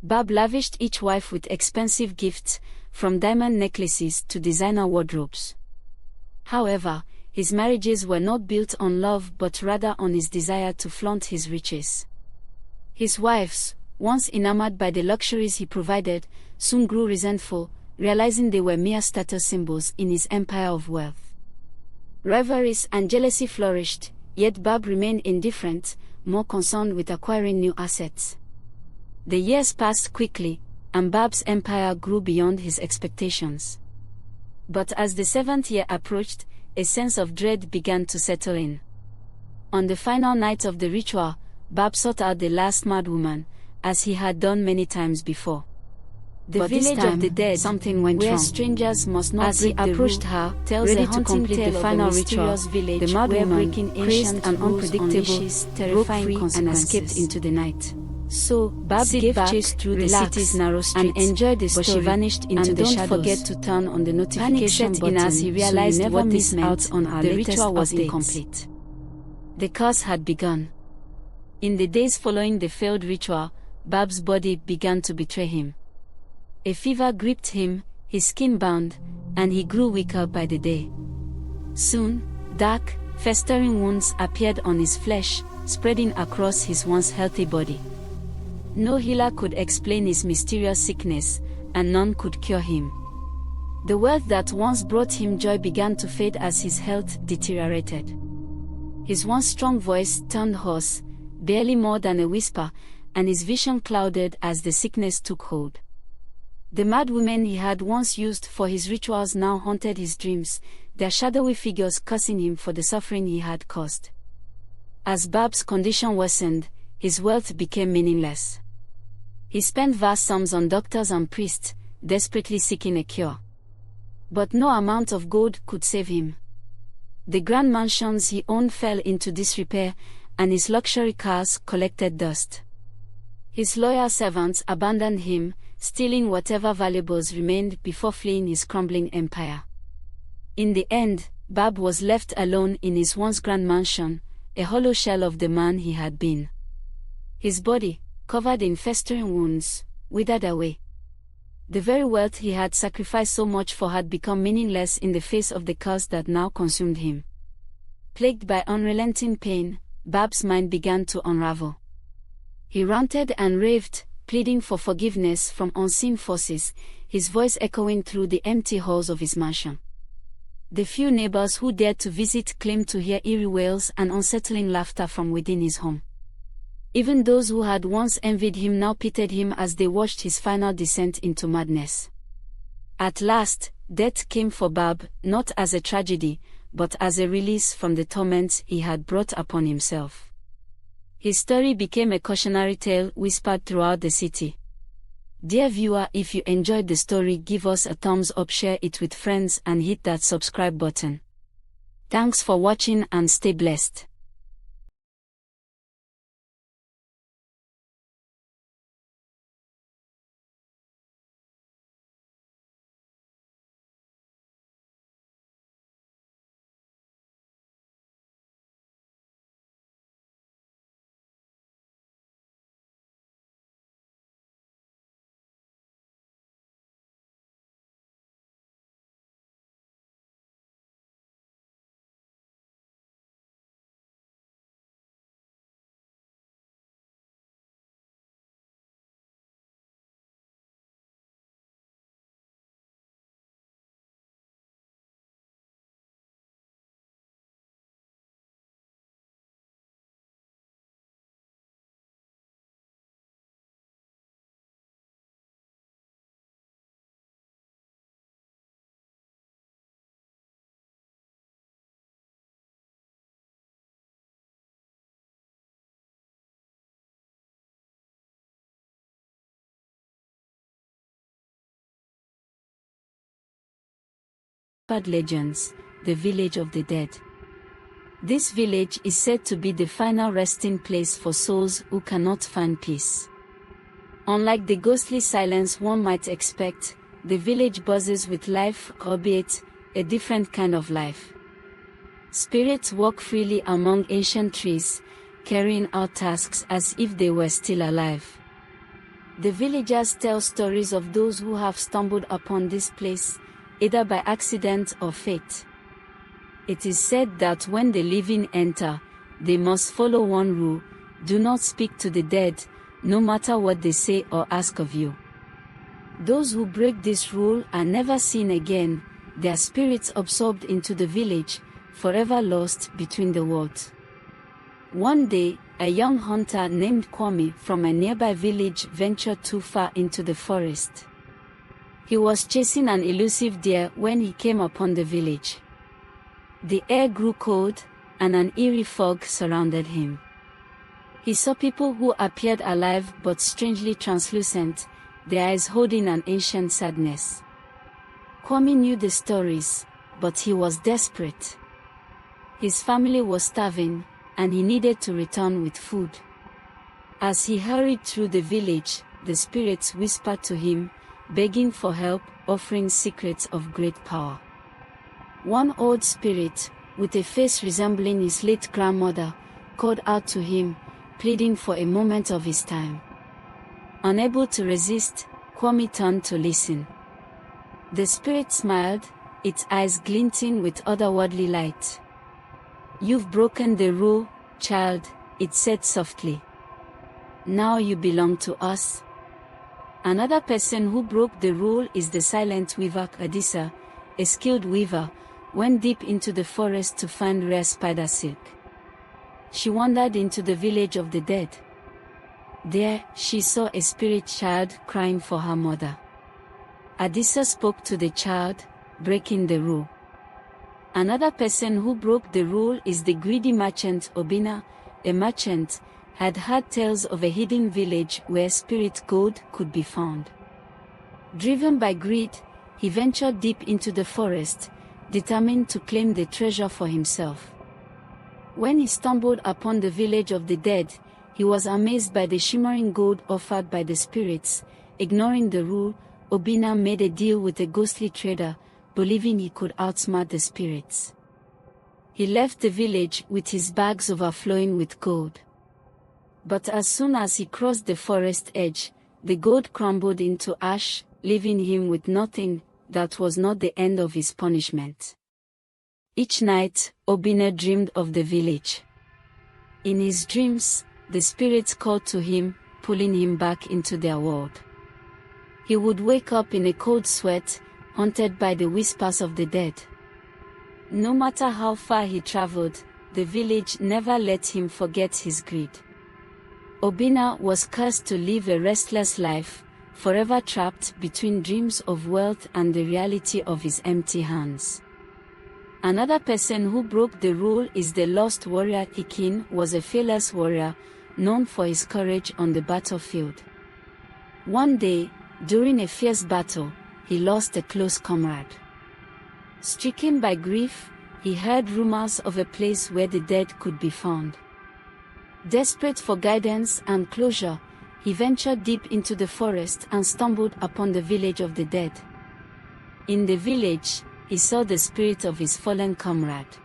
Bab lavished each wife with expensive gifts, from diamond necklaces to designer wardrobes. However, his marriages were not built on love but rather on his desire to flaunt his riches. His wives, once enamored by the luxuries he provided, soon grew resentful, realizing they were mere status symbols in his empire of wealth. Rivalries and jealousy flourished, Yet Bab remained indifferent, more concerned with acquiring new assets. The years passed quickly, and Bab's empire grew beyond his expectations. But as the 7th year approached, a sense of dread began to settle in. On the final night of the ritual, Bab sought out the last madwoman, as he had done many times before. The village of the dead, something went wrong. Strangers must not as he approached her, tells ready to complete the final ritual. The madwoman, crazed and unpredictable, broke free and escaped into the night. So Bab gave chase through the city's narrow streets and enjoyed the story, but she vanished into the shadows. Don't forget to turn on the notification button as he realized so what this meant. The ritual was incomplete. The curse had begun. In the days following the failed ritual, Bab's body began to betray him. A fever gripped him, his skin bound, and he grew weaker by the day. Soon, dark, festering wounds appeared on his flesh, spreading across his once healthy body. No healer could explain his mysterious sickness, and none could cure him. The wealth that once brought him joy began to fade as his health deteriorated. His once strong voice turned hoarse, barely more than a whisper, and his vision clouded as the sickness took hold. The madwomen he had once used for his rituals now haunted his dreams, their shadowy figures cursing him for the suffering he had caused. As Bab's condition worsened, his wealth became meaningless. He spent vast sums on doctors and priests, desperately seeking a cure. But no amount of gold could save him. The grand mansions he owned fell into disrepair, and his luxury cars collected dust. His loyal servants abandoned him, stealing whatever valuables remained before fleeing his crumbling empire. In the end, Bab was left alone in his once grand mansion, a hollow shell of the man he had been. His body, covered in festering wounds, withered away. The very wealth he had sacrificed so much for had become meaningless in the face of the curse that now consumed him. Plagued by unrelenting pain, Bab's mind began to unravel. He ranted and raved, pleading for forgiveness from unseen forces, his voice echoing through the empty halls of his mansion. The few neighbors who dared to visit claimed to hear eerie wails and unsettling laughter from within his home. Even those who had once envied him now pitied him as they watched his final descent into madness. At last, death came for Bab, not as a tragedy, but as a release from the torments he had brought upon himself. His story became a cautionary tale whispered throughout the city. Dear viewer, if you enjoyed the story, give us a thumbs up, share it with friends, and hit that subscribe button. Thanks for watching and stay blessed. Legends, the village of the dead. This village is said to be the final resting place for souls who cannot find peace. Unlike the ghostly silence one might expect, the village buzzes with life, albeit a different kind of life. Spirits walk freely among ancient trees, carrying out tasks as if they were still alive. The villagers tell stories of those who have stumbled upon this place, either by accident or fate. It is said that when the living enter, they must follow one rule: do not speak to the dead, no matter what they say or ask of you. Those who break this rule are never seen again, their spirits absorbed into the village, forever lost between the worlds. One day, a young hunter named Kwame from a nearby village ventured too far into the forest. He was chasing an elusive deer when he came upon the village. The air grew cold, and an eerie fog surrounded him. He saw people who appeared alive but strangely translucent, their eyes holding an ancient sadness. Kwame knew the stories, but he was desperate. His family was starving, and he needed to return with food. As he hurried through the village, the spirits whispered to him, begging for help, offering secrets of great power. One old spirit, with a face resembling his late grandmother, called out to him, pleading for a moment of his time. Unable to resist, Kwame turned to listen. The spirit smiled, its eyes glinting with otherworldly light. "You've broken the rule, child," it said softly. "Now you belong to us." Another person who broke the rule is the silent weaver Adisa, a skilled weaver, went deep into the forest to find rare spider silk. She wandered into the village of the dead. There, she saw a spirit child crying for her mother. Adisa spoke to the child, breaking the rule. Another person who broke the rule is the greedy merchant Obina. A merchant had heard tales of a hidden village where spirit gold could be found. Driven by greed, he ventured deep into the forest, determined to claim the treasure for himself. When he stumbled upon the village of the dead, he was amazed by the shimmering gold offered by the spirits. Ignoring the rule, Obina made a deal with a ghostly trader, believing he could outsmart the spirits. He left the village with his bags overflowing with gold. But as soon as he crossed the forest edge, the gold crumbled into ash, leaving him with nothing. That was not the end of his punishment. Each night, Obina dreamed of the village. In his dreams, the spirits called to him, pulling him back into their world. He would wake up in a cold sweat, haunted by the whispers of the dead. No matter how far he traveled, the village never let him forget his greed. Obina was cursed to live a restless life, forever trapped between dreams of wealth and the reality of his empty hands. Another person who broke the rule is the lost warrior Ikin. Was a fearless warrior, known for his courage on the battlefield. One day, during a fierce battle, he lost a close comrade. Stricken by grief, he heard rumors of a place where the dead could be found. Desperate for guidance and closure, he ventured deep into the forest and stumbled upon the village of the dead. In the village, he saw the spirit of his fallen comrade.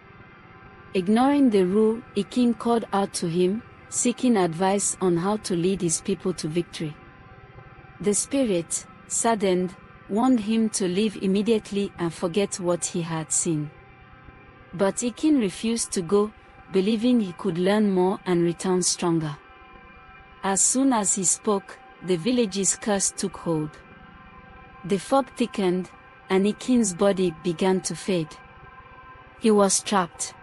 Ignoring the rule, Ikin called out to him, seeking advice on how to lead his people to victory. The spirit, saddened, warned him to leave immediately and forget what he had seen. But Ikin refused to go, believing he could learn more and return stronger. As soon as he spoke, the village's curse took hold. The fog thickened, and Ikin's body began to fade. He was trapped.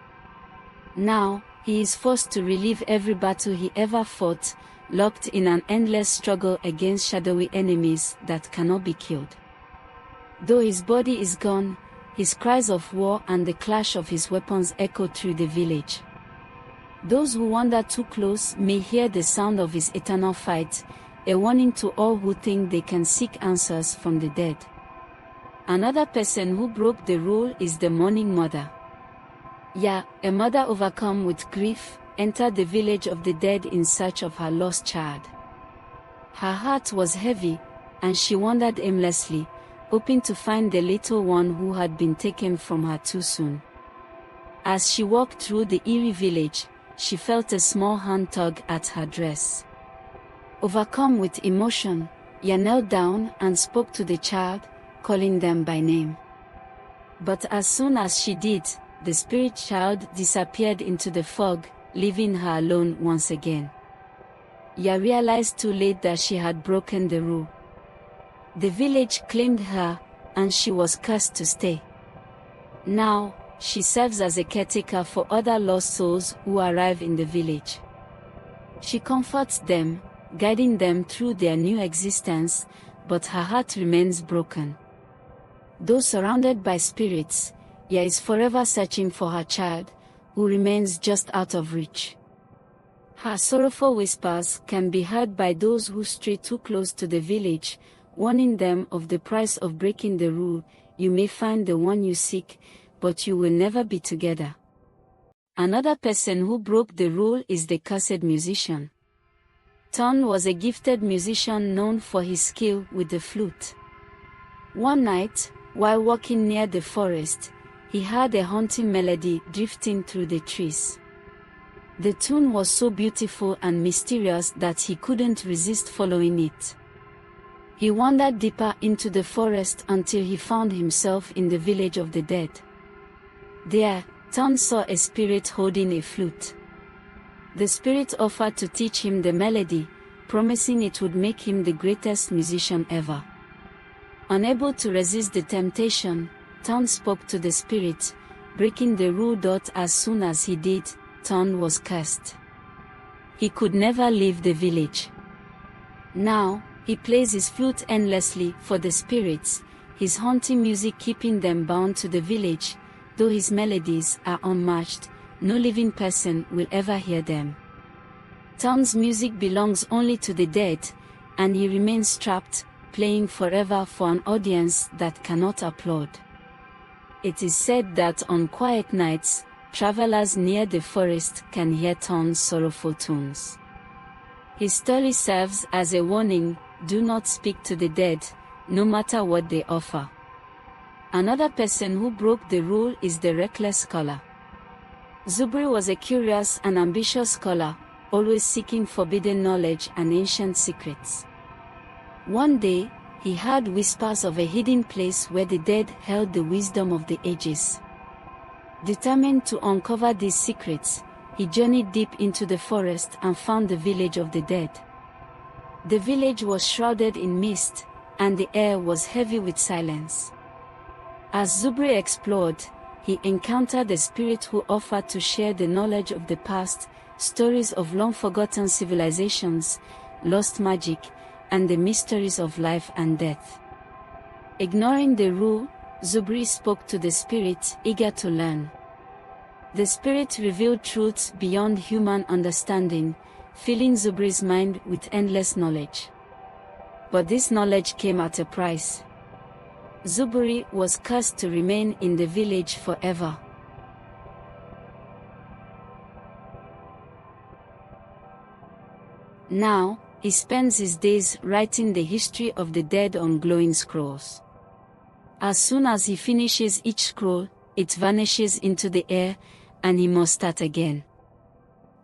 Now, he is forced to relive every battle he ever fought, locked in an endless struggle against shadowy enemies that cannot be killed. Though his body is gone, his cries of war and the clash of his weapons echo through the village. Those who wander too close may hear the sound of his eternal fight, a warning to all who think they can seek answers from the dead. Another person who broke the rule is the mourning mother. Ya, a mother overcome with grief, entered the village of the dead in search of her lost child. Her heart was heavy, and she wandered aimlessly, hoping to find the little one who had been taken from her too soon. As she walked through the eerie village, she felt a small hand tug at her dress. Overcome with emotion, Ya knelt down and spoke to the child, calling them by name. But as soon as she did, the spirit child disappeared into the fog, leaving her alone once again. Ya realized too late that she had broken the rule. The village claimed her, and she was cursed to stay. Now, she serves as a caretaker for other lost souls who arrive in the village. She comforts them, guiding them through their new existence, but her heart remains broken. Though surrounded by spirits, Ya is forever searching for her child, who remains just out of reach. Her sorrowful whispers can be heard by those who stray too close to the village, warning them of the price of breaking the rule. You may find the one you seek, but you will never be together. Another person who broke the rule is the cursed musician. Ton was a gifted musician known for his skill with the flute. One night, while walking near the forest, he heard a haunting melody drifting through the trees. The tune was so beautiful and mysterious that he couldn't resist following it. He wandered deeper into the forest until he found himself in the village of the dead. There, Ton saw a spirit holding a flute. The spirit offered to teach him the melody, promising it would make him the greatest musician ever. Unable to resist the temptation, Ton spoke to the spirit, breaking the rule. As soon as he did, Ton was cursed. He could never leave the village. Now, he plays his flute endlessly for the spirits, his haunting music keeping them bound to the village. Though his melodies are unmatched, no living person will ever hear them. Ton's music belongs only to the dead, and he remains trapped, playing forever for an audience that cannot applaud. It is said that on quiet nights, travelers near the forest can hear Ton's sorrowful tunes. His story serves as a warning: do not speak to the dead, no matter what they offer. Another person who broke the rule is the reckless scholar. Zubri was a curious and ambitious scholar, always seeking forbidden knowledge and ancient secrets. One day, he heard whispers of a hidden place where the dead held the wisdom of the ages. Determined to uncover these secrets, he journeyed deep into the forest and found the village of the dead. The village was shrouded in mist, and the air was heavy with silence. As Zubri explored, he encountered a spirit who offered to share the knowledge of the past, stories of long-forgotten civilizations, lost magic, and the mysteries of life and death. Ignoring the rule, Zubri spoke to the spirit, eager to learn. The spirit revealed truths beyond human understanding, filling Zubri's mind with endless knowledge. But this knowledge came at a price. Zubri was cursed to remain in the village forever. Now, he spends his days writing the history of the dead on glowing scrolls. As soon as he finishes each scroll, it vanishes into the air, and he must start again.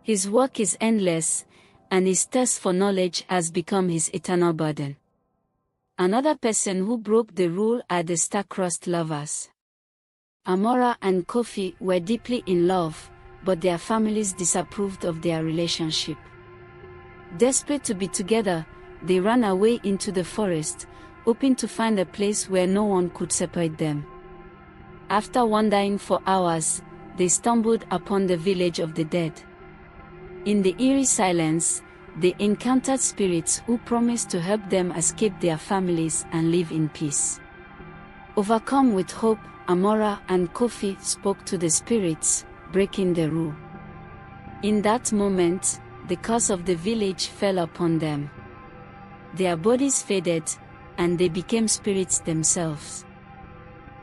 His work is endless, and his thirst for knowledge has become his eternal burden. Another person who broke the rule are the star-crossed lovers. Amora and Kofi were deeply in love, but their families disapproved of their relationship. Desperate to be together, they ran away into the forest, hoping to find a place where no one could separate them. After wandering for hours, they stumbled upon the village of the dead. In the eerie silence, they encountered spirits who promised to help them escape their families and live in peace. Overcome with hope, Amora and Kofi spoke to the spirits, breaking the rule. In that moment, the curse of the village fell upon them. Their bodies faded, and they became spirits themselves.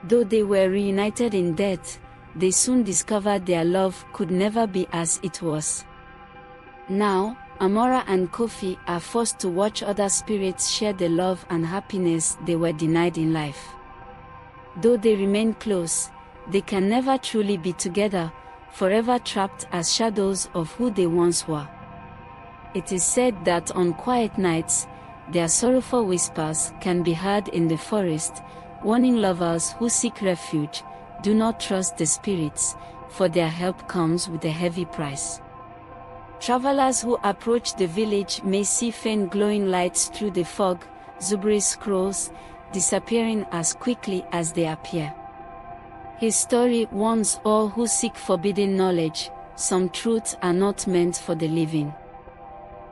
Though they were reunited in death, they soon discovered their love could never be as it was. Now, Amora and Kofi are forced to watch other spirits share the love and happiness they were denied in life. Though they remain close, they can never truly be together, forever trapped as shadows of who they once were. It is said that on quiet nights, their sorrowful whispers can be heard in the forest, warning lovers who seek refuge, do not trust the spirits, for their help comes with a heavy price. Travelers who approach the village may see faint glowing lights through the fog, Zubri's scrolls, disappearing as quickly as they appear. His story warns all who seek forbidden knowledge, some truths are not meant for the living.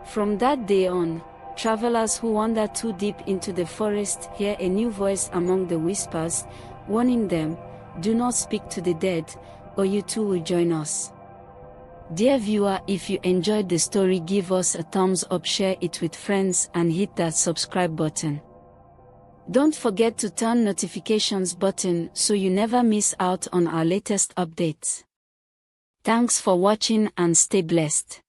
From that day on, travelers who wander too deep into the forest hear a new voice among the whispers, warning them, "Do not speak to the dead, or you too will join us." Dear viewer, if you enjoyed the story, give us a thumbs up, share it with friends, and hit that subscribe button. Don't forget to turn notifications button so you never miss out on our latest updates. Thanks for watching and stay blessed.